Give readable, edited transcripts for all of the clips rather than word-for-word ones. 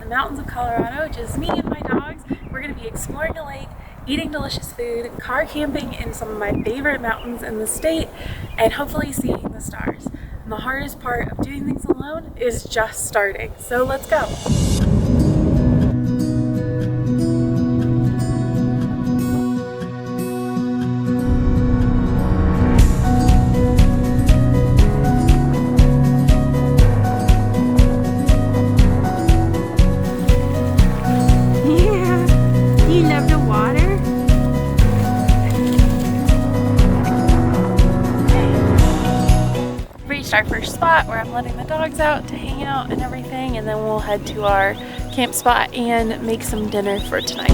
the mountains of Colorado, just me and my dogs. We're going to be exploring a lake, eating delicious food, car camping in some of my favorite mountains in the state, and hopefully seeing the stars. And the hardest part of doing things alone is just starting. So let's go. Our first spot where I'm letting the dogs out to hang out and everything, and then we'll head to our camp spot and make some dinner for tonight.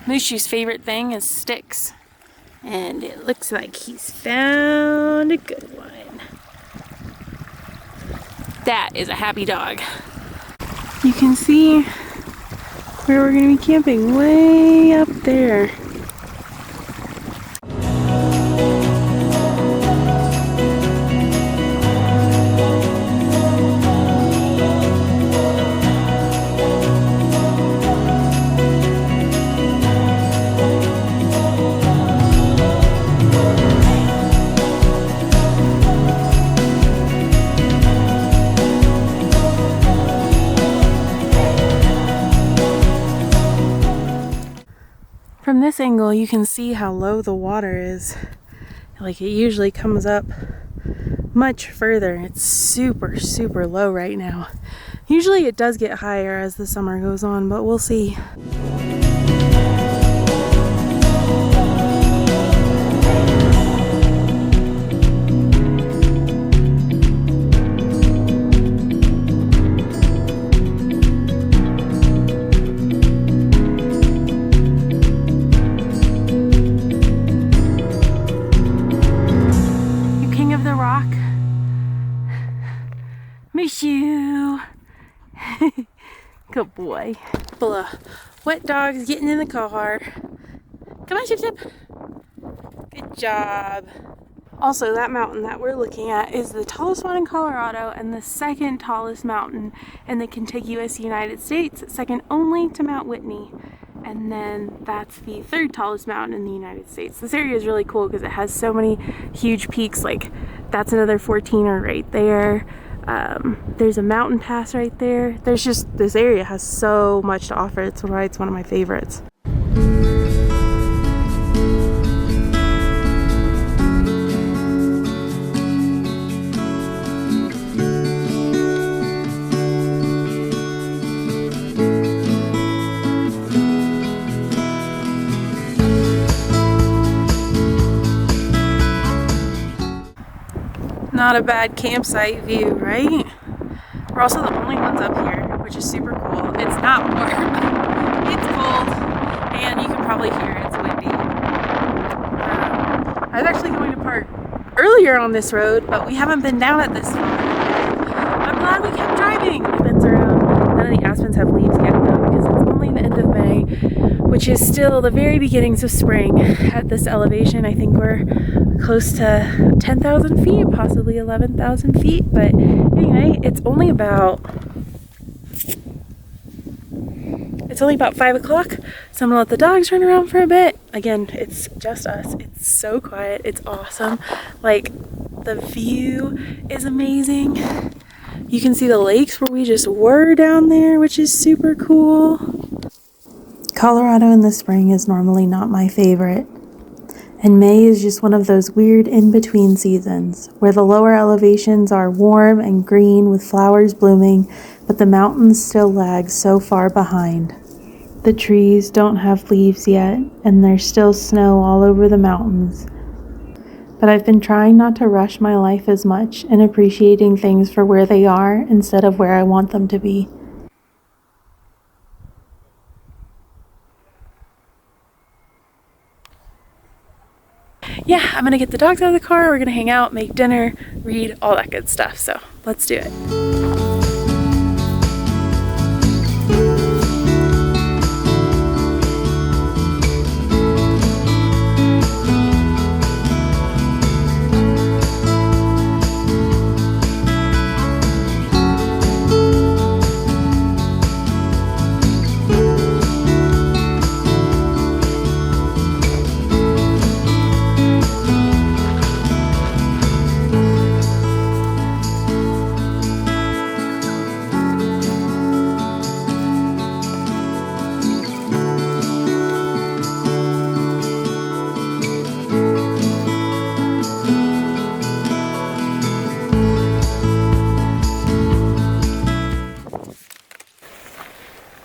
Mushu's favorite thing is sticks, and it looks like he's found a good one. That is a happy dog. You can see where we're going to be camping, way up there. From this angle, you can see how low the water is. Like, it usually comes up much further. It's super, super low right now. Usually it does get higher as the summer goes on, but we'll see. Mushu! Good boy. Full of wet dogs getting in the car. Come on, Chip Chip. Good job. Also, that mountain that we're looking at is the tallest one in Colorado and the second tallest mountain in the contiguous United States, second only to Mount Whitney. And then that's the third tallest mountain in the United States. This area is really cool because it has so many huge peaks. Like, that's another 14er right there. There's a mountain pass right there. There's just, this area has so much to offer. It's why it's one of my favorites. Not a bad campsite view, right? We're also the only ones up here, which is super cool. It's not warm, it's cold, and you can probably hear it's windy. I was actually going to park earlier on this road, but we haven't been down it this far. I'm glad we kept driving. It bends around. none of the aspens have leaves yet though, because it's only the end of May, which is still the very beginnings of spring at this elevation. I think we're close to 10,000 feet, possibly 11,000 feet. But anyway, it's only about 5 o'clock, so I'm gonna let the dogs run around for a bit. Again, it's just us. It's so quiet. It's awesome. Like, the view is amazing. You can see the lakes where we just were down there, which is super cool. Colorado in the spring is normally not my favorite. And May is just one of those weird in-between seasons where the lower elevations are warm and green with flowers blooming, but the mountains still lag so far behind. The trees don't have leaves yet, and there's still snow all over the mountains. But I've been trying not to rush my life as much and appreciating things for where they are instead of where I want them to be. Yeah, I'm gonna get the dogs out of the car, we're gonna hang out, make dinner, read, all that good stuff. So let's do it.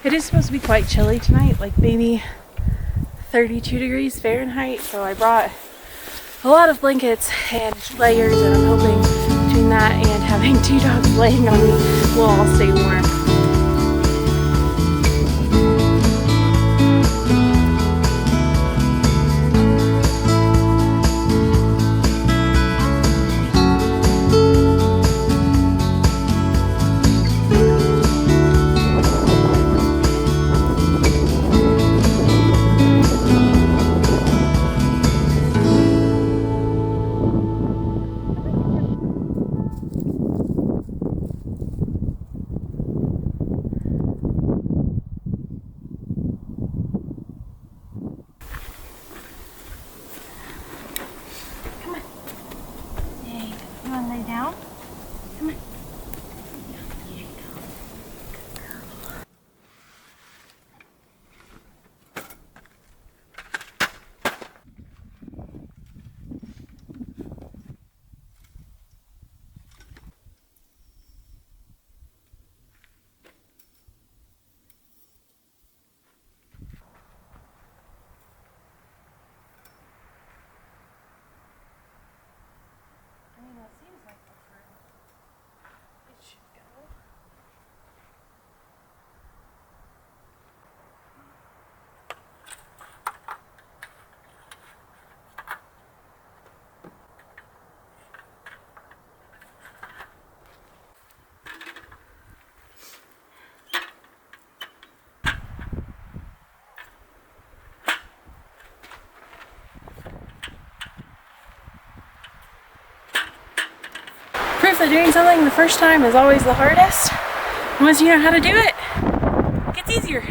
It is supposed to be quite chilly tonight, like maybe 32 degrees Fahrenheit, so I brought a lot of blankets and layers, and I'm hoping between that and having 2 dogs laying on me, we'll all stay warm. Proof that doing something the first time is always the hardest. Once you know how to do it, it gets easier.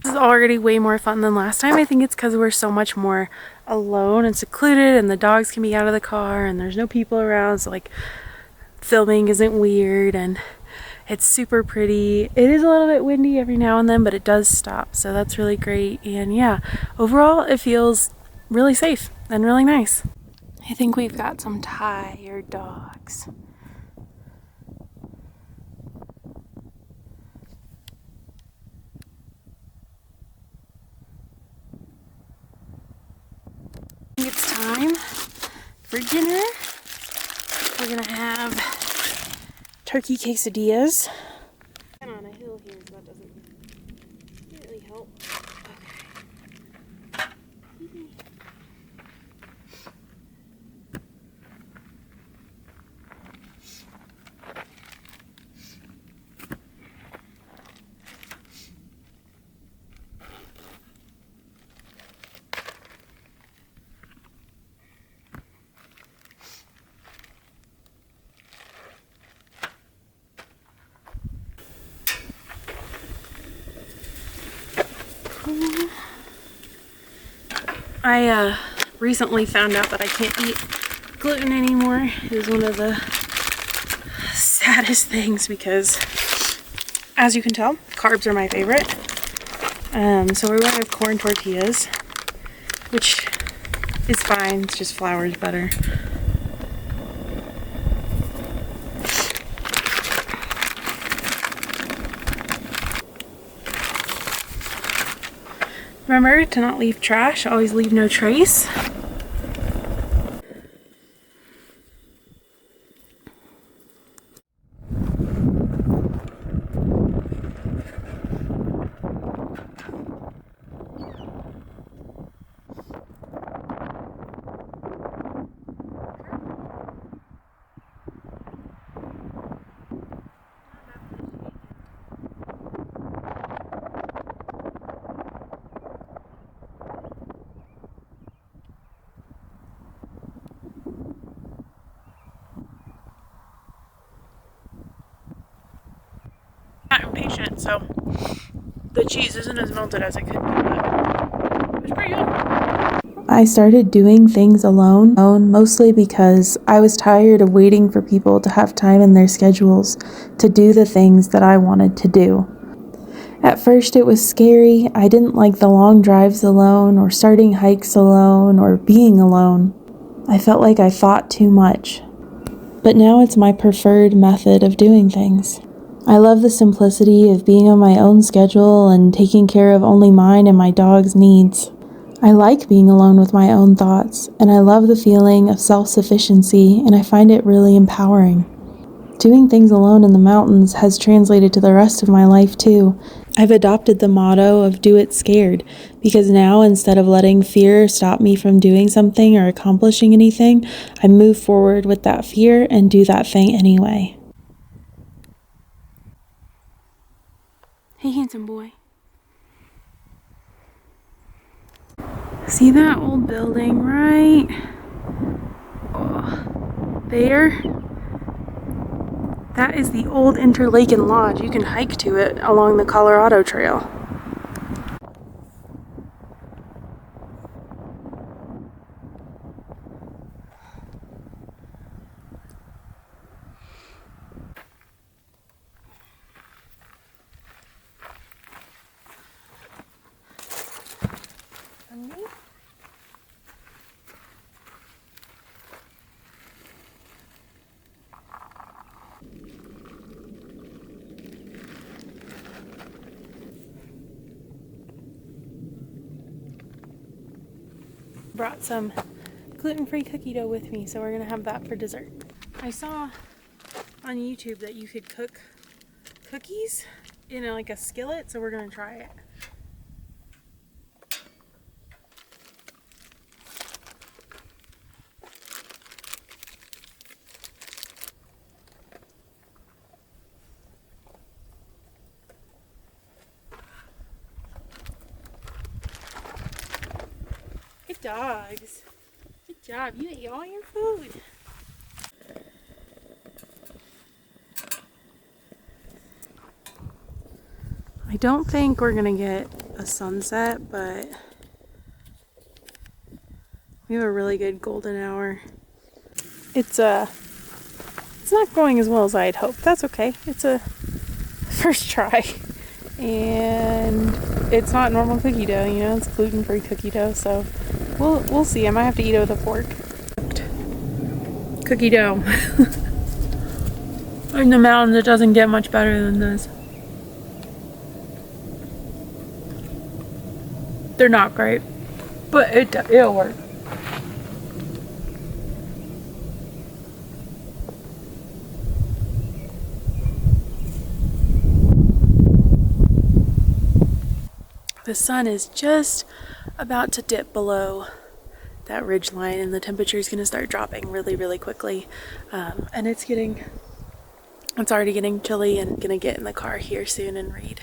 This is already way more fun than last time. I think it's because we're so much more alone and secluded, and the dogs can be out of the car and there's no people around, so like filming isn't weird, and it's super pretty. It is a little bit windy every now and then, but it does stop, so that's really great. And yeah, overall it feels really safe. then really nice. I think we've got some tired dogs. It's time for dinner. We're gonna have turkey quesadillas. I'm on a hill here, so that doesn't really help. Okay. I recently found out that I can't eat gluten anymore. It was one of the saddest things because, as you can tell, carbs are my favorite. So we're going with corn tortillas, which is fine. It's just flour is better. Remember to not leave trash. Always leave no trace. I'm impatient, so the cheese isn't as melted as it could be, but it's pretty good. I started doing things alone, mostly because I was tired of waiting for people to have time in their schedules to do the things that I wanted to do. At first it was scary. I didn't like the long drives alone, or starting hikes alone, or being alone. I felt like I fought too much. But now it's my preferred method of doing things. I love the simplicity of being on my own schedule and taking care of only mine and my dog's needs. I like being alone with my own thoughts, and I love the feeling of self-sufficiency, and I find it really empowering. Doing things alone in the mountains has translated to the rest of my life too. I've adopted the motto of do it scared, because now instead of letting fear stop me from doing something or accomplishing anything, I move forward with that fear and do that thing anyway. Hey, handsome boy. See that old building right there? That is the old Interlaken Lodge. You can hike to it along the Colorado Trail. Brought some gluten-free cookie dough with me, so we're gonna have that for dessert. I saw on YouTube that you could cook cookies in like a skillet, so we're gonna try it. Good dogs. Good job. You ate all your food. I don't think we're gonna get a sunset, but we have a really good golden hour. It's not going as well as I had hoped. That's okay. It's a first try. And it's not normal cookie dough, you know, it's gluten-free cookie dough, so we'll see. I might have to eat it with a fork. Cookie dough. In the mountains, it doesn't get much better than this. They're not great, but it'll work. The sun is just about to dip below that ridge line, and the temperature is going to start dropping really, really quickly. And it's already getting chilly, and gonna get in the car here soon and read.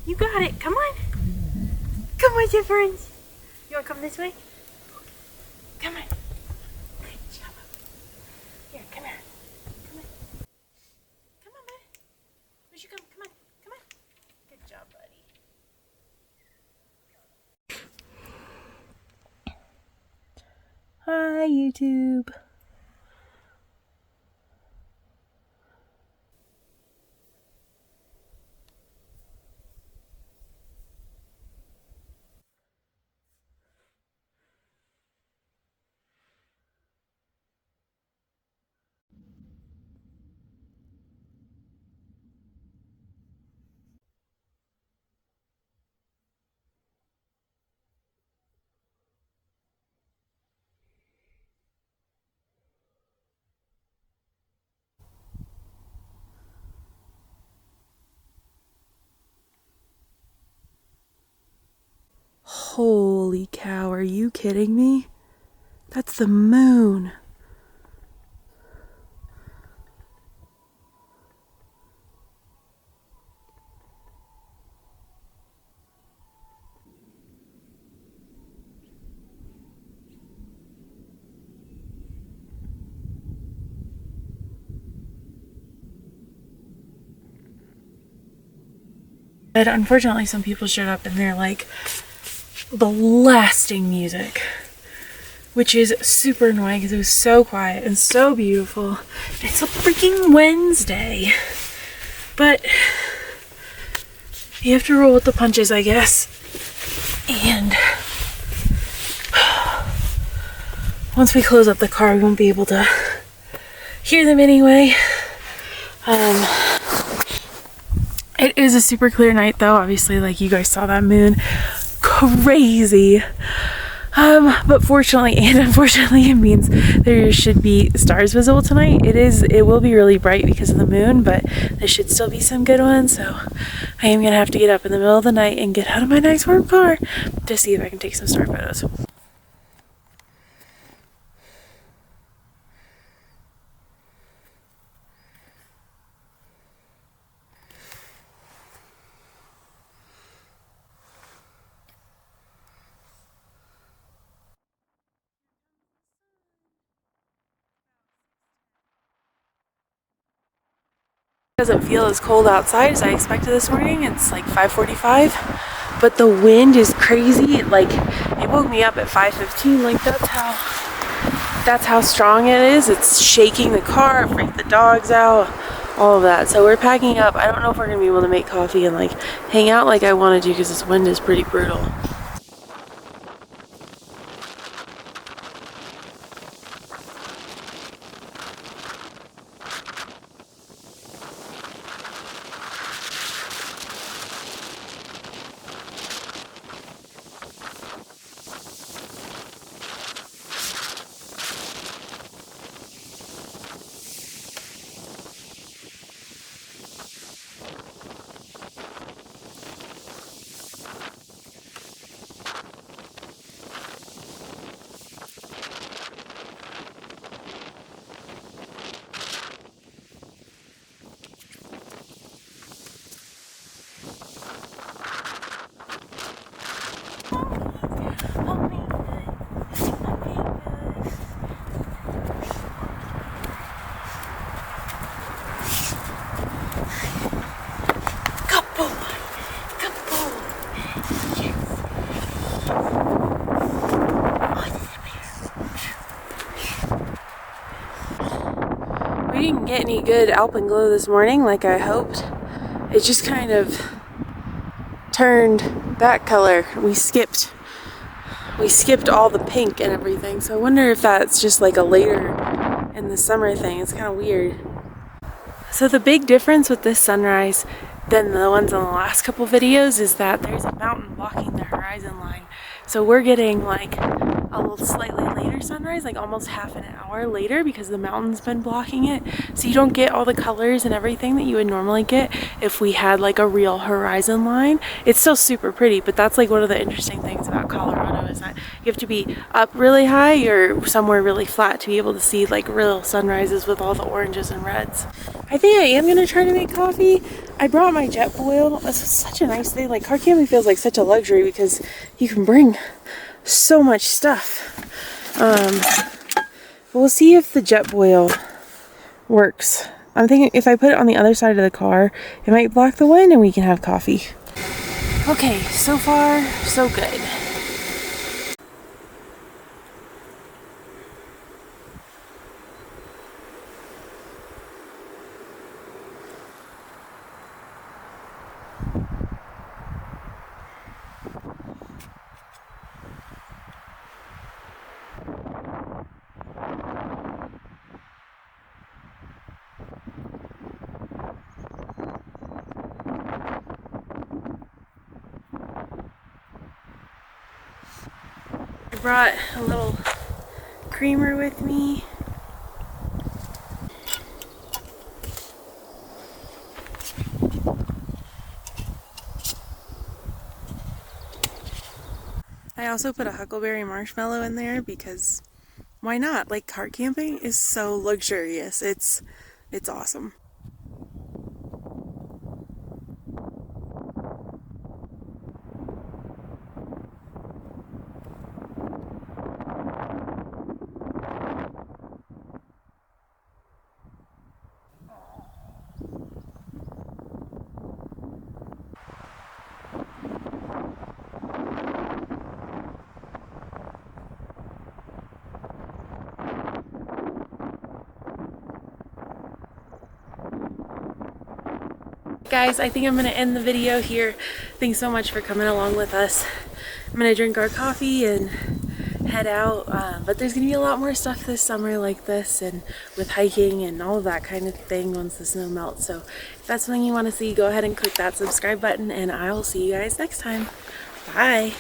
You got it. Come on. Come on, your friends. You want to come this way? Come on. Good job. Here, come here. Come on. Come on, buddy. Where'd you come? Come on. Come on. Good job, buddy. Hi, YouTube. Holy cow, are you kidding me? That's the moon. But unfortunately, some people showed up and they're like blasting music, which is super annoying because it was so quiet and so beautiful. It's a freaking Wednesday, but you have to roll with the punches, I guess. And once we close up the car, we won't be able to hear them anyway. It is a super clear night though, obviously, like you guys saw that moon. Crazy. But fortunately and unfortunately, it means there should be stars visible tonight. It will be really bright because of the moon, but there should still be some good ones. So I am gonna have to get up in the middle of the night and get out of my nice warm car to see if I can take some star photos. Doesn't feel as cold outside as I expected this morning. It's like 5:45, but the wind is crazy. It woke me up at 5:15. Like that's how strong it is. It's shaking the car, freaked the dogs out, all of that. So we're packing up. I don't know if we're gonna be able to make coffee and like hang out like I wanted to because this wind is pretty brutal. We didn't get any good alpenglow this morning like I hoped. It just kind of turned that color. We skipped all the pink and everything. So I wonder if that's just like a later in the summer thing. It's kind of weird. So the big difference with this sunrise than the ones on the last couple videos is that there's a mountain blocking the horizon line. So we're getting like a little slightly later sunrise, like almost half an hour later because the mountain's been blocking it. So you don't get all the colors and everything that you would normally get if we had like a real horizon line. It's still super pretty, but that's like one of the interesting things about Colorado is that you have to be up really high or somewhere really flat to be able to see like real sunrises with all the oranges and reds. I think I am gonna try to make coffee. I brought my Jetboil. This is such a nice thing. Like car camping feels like such a luxury because you can bring so much stuff. We'll see if the Jetboil works. I'm thinking if I put it on the other side of the car, it might block the wind and we can have coffee. Okay, so far, so good. I brought a little creamer with me. I also put a huckleberry marshmallow in there because why not? Like car camping is so luxurious. It's awesome. Guys, I think I'm going to end the video here. Thanks so much for coming along with us. I'm going to drink our coffee and head out, but there's going to be a lot more stuff this summer like this and with hiking and all of that kind of thing once the snow melts. So if that's something you want to see, go ahead and click that subscribe button and I will see you guys next time. Bye!